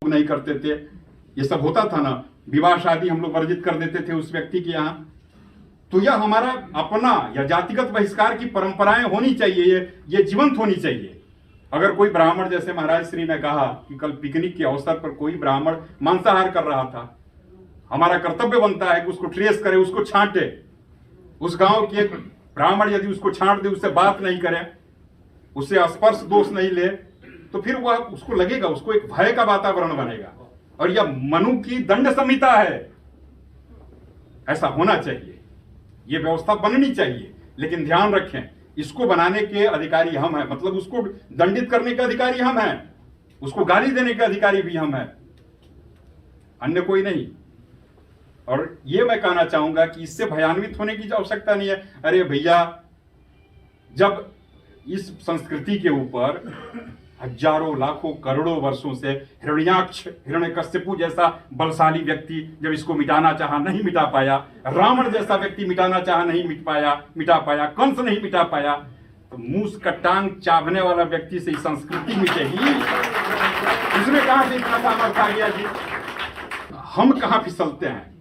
नहीं करते थे, ये सब होता था ना, विवाह शादी हम लोग वर्जित कर देते थे उस व्यक्ति के यहाँ। तो यह हमारा अपना या जातिगत बहिष्कार की परंपराएं होनी चाहिए, ये जीवंत होनी चाहिए। अगर कोई ब्राह्मण, जैसे महाराज श्री ने कहा कि कल पिकनिक के अवसर पर कोई ब्राह्मण मांसाहार कर रहा था, हमारा कर्तव्य बनता है कि उसको ट्रेस करे, उसको छांटे। उस गांव के ब्राह्मण यदि उसको छांट दे, उससे बात नहीं करे, उससे स्पर्श दोष नहीं ले, तो फिर वह उसको लगेगा, उसको एक भय का वातावरण बनेगा। और यह मनु की दंड संहिता है, ऐसा होना चाहिए, यह व्यवस्था बननी चाहिए। लेकिन ध्यान रखें, इसको बनाने के अधिकारी हम हैं, मतलब उसको दंडित करने के अधिकारी हम हैं, उसको गाली देने के अधिकारी भी हम हैं, अन्य कोई नहीं। और यह मैं कहना चाहूंगा कि इससे भयान्वित होने की आवश्यकता नहीं है। अरे भैया, जब इस संस्कृति के ऊपर हजारों लाखों करोड़ों वर्षों से हिरण्याक्ष, हिरण्यकश्यपु जैसा बलशाली व्यक्ति जब इसको मिटाना चाहा, नहीं मिटा पाया, रावण जैसा व्यक्ति मिटाना चाहा, नहीं मिटा पाया, कंस नहीं मिटा पाया, तो मूस का टांग चावने वाला व्यक्ति से संस्कृति मिटेगी? उसमें कहां से इतना सामर्थ्य आ गया जी? हम कहां फिसलते हैं?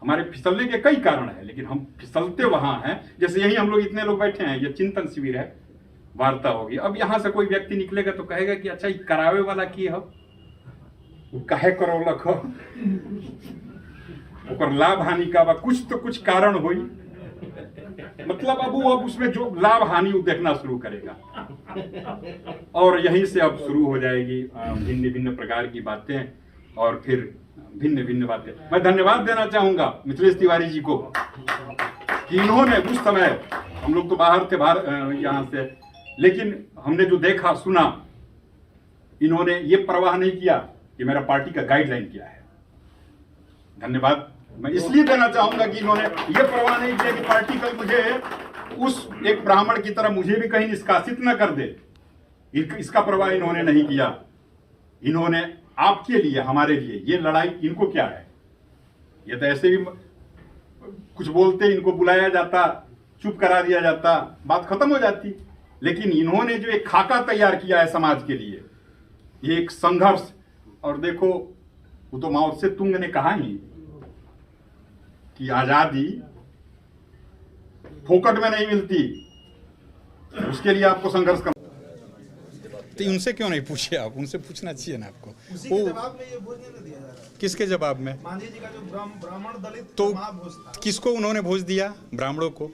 हमारे फिसलने के कई कारण है, लेकिन हम फिसलते वहां हैं। जैसे यही हम लोग इतने लोग बैठे हैं, ये चिंतन शिविर है, वार्ता होगी। अब यहां से कोई व्यक्ति निकलेगा तो कहेगा कि अच्छा, ये करावे वाला की हो, कहे करौलक हो, ओकर लाभ हानि का कुछ तो कुछ कारण होई, मतलब अब वो उसमें जो लाभ हानि वो देखना शुरू करेगा, और यहीं से अब शुरू हो जाएगी भिन्न भिन्न प्रकार की बातें, और फिर भिन्न भिन्न बातें। मैं धन्यवाद देना चाहूंगा मिथिलेश तिवारी जी को कि इन्होंने उस समय, हम लोग तो बाहर थे, यहाँ से, लेकिन हमने जो देखा सुना, इन्होंने ये परवाह नहीं किया कि मेरा पार्टी का गाइडलाइन क्या है। धन्यवाद मैं इसलिए देना चाहूंगा कि इन्होंने ये परवाह नहीं किया कि पार्टी कल मुझे उस एक ब्राह्मण की तरह मुझे भी कहीं निष्कासित न कर दे, इसका परवाह इन्होंने नहीं किया। इन्होंने आपके लिए, हमारे लिए, ये लड़ाई इनको क्या है? ये तो ऐसे भी कुछ बोलते, इनको बुलाया जाता, चुप करा दिया जाता, बात खत्म हो जाती। लेकिन इन्होंने जो एक खाका तैयार किया है समाज के लिए, ये एक संघर्ष। और देखो, वो तो माओ से तुंग ने कहा ही कि आजादी फोकट में नहीं मिलती, उसके लिए आपको संघर्ष करना। तो उनसे क्यों नहीं पूछे आप? उनसे पूछना चाहिए ना आपको। उसी के जवाब में ये भोज नहीं दिया जा रहा। किसके जवाब में? मांझी जी का जो ब्राह्मण दलित तो महाभोज था, किसको उन्होंने भोज दिया? ब्राह्मणों को।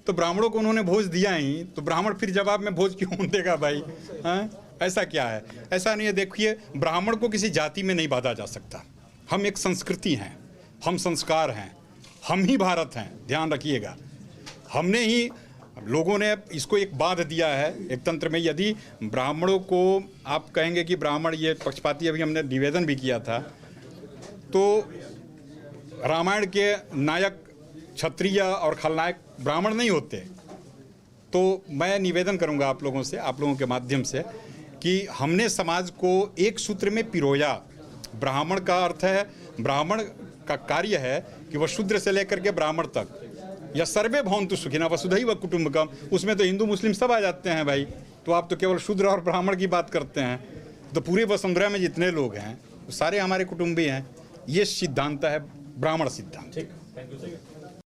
तो ब्राह्मणों को उन्होंने भोज दिया ही, तो ब्राह्मण फिर जवाब में भोज क्यों देगा भाई? हाँ, ऐसा क्या है? ऐसा नहीं है। देखिए, ब्राह्मण को किसी जाति में नहीं बांधा जा सकता। हम एक संस्कृति हैं, हम संस्कार हैं, हम ही भारत हैं, ध्यान रखिएगा। हमने ही, लोगों ने इसको एक बांध दिया है एक तंत्र में। यदि ब्राह्मणों को आप कहेंगे कि ब्राह्मण ये पक्षपाती, अभी हमने निवेदन भी किया था, तो रामायण के नायक, क्षत्रिय और खलनायक ब्राह्मण नहीं होते। तो मैं निवेदन करूंगा आप लोगों से, आप लोगों के माध्यम से, कि हमने समाज को एक सूत्र में पिरोया। ब्राह्मण का अर्थ है, ब्राह्मण का कार्य है कि वह शूद्र से लेकर के ब्राह्मण तक, या सर्वे भवन्तु सुखिनः वसुधैव कुटुम्बकम, उसमें तो हिंदू मुस्लिम सब आ जाते हैं भाई। तो आप तो केवल शूद्र और ब्राह्मण की बात करते हैं। तो पूरे वसुंधरा में जितने लोग हैं वो सारे हमारे कुटुंबी हैं। ये सिद्धांत है ब्राह्मण सिद्धांत।